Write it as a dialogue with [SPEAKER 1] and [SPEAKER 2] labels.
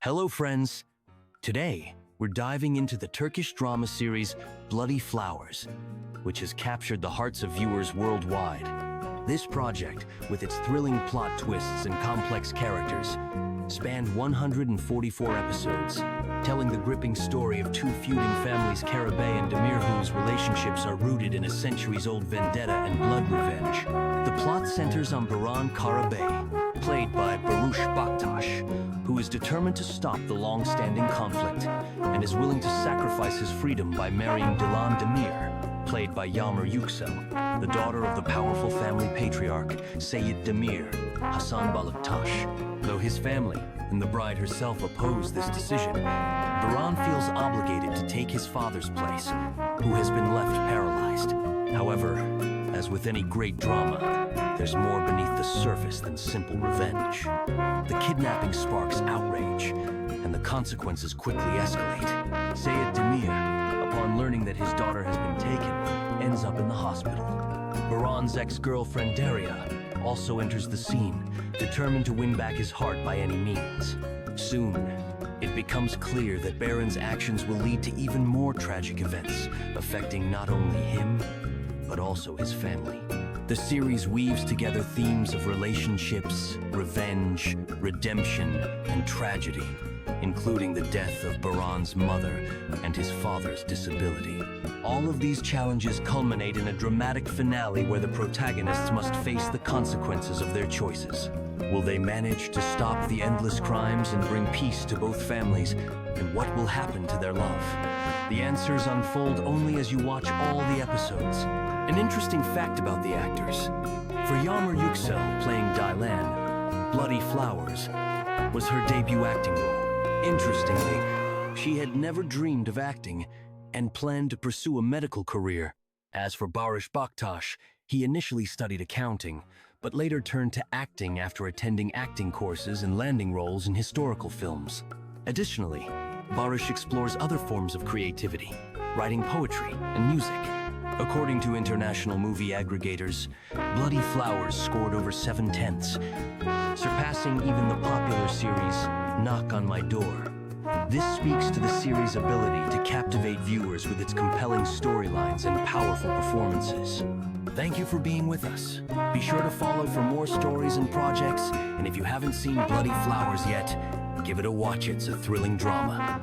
[SPEAKER 1] Hello, friends. Today, we're diving into the Turkish drama series Bloody Flowers, which has captured the hearts of viewers worldwide. This project, with its thrilling plot twists and complex characters, spanned 144 episodes, telling the gripping story of two feuding families, Karabey and Demir, whose relationships are rooted in a centuries-old vendetta and blood revenge. The plot centers on Baran Karabey, played by Barıs Baktas, who is determined to stop the long-standing conflict and is willing to sacrifice his freedom by marrying Dilan Demir, played by Yagmur Yuksel, the daughter of the powerful family patriarch Seyit Demir, Hasan Baktas. Though his family and the bride herself oppose this decision, Baran feels obligated to take his father's place, who has been left paralyzed. However, as with any great drama, there's more beneath the surface than simple revenge. The kidnapping sparks outrage, and the consequences quickly escalate. Seyit Demir, upon learning that his daughter has been taken, ends up in the hospital. Baran's ex-girlfriend Daria also enters the scene, determined to win back his heart by any means. Soon, it becomes clear that Baran's actions will lead to even more tragic events, affecting not only him, but also his family. The series weaves together themes of relationships, revenge, redemption, and tragedy, including the death of Baran's mother and his father's disability. All of these challenges culminate in a dramatic finale where the protagonists must face the consequences of their choices. Will they manage to stop the endless crimes and bring peace to both families? And what will happen to their love? The answers unfold only as you watch all the episodes. An interesting fact about the actors: for Yagmur Yuksel playing Dilan, Bloody Flowers was her debut acting role. Interestingly, she had never dreamed of acting and planned to pursue a medical career. As for Barıs Baktas, he initially studied accounting, but later turned to acting after attending acting courses and landing roles in historical films. Additionally, Barıs explores other forms of creativity, writing poetry and music. According to international movie aggregators, Bloody Flowers scored over 7/10, surpassing even the popular series Knock on My Door. This speaks to the series' ability to captivate viewers with its compelling storylines and powerful performances. Thank you for being with us. Be sure to follow for more stories and projects, and if you haven't seen Bloody Flowers yet, give it a watch. It's a thrilling drama.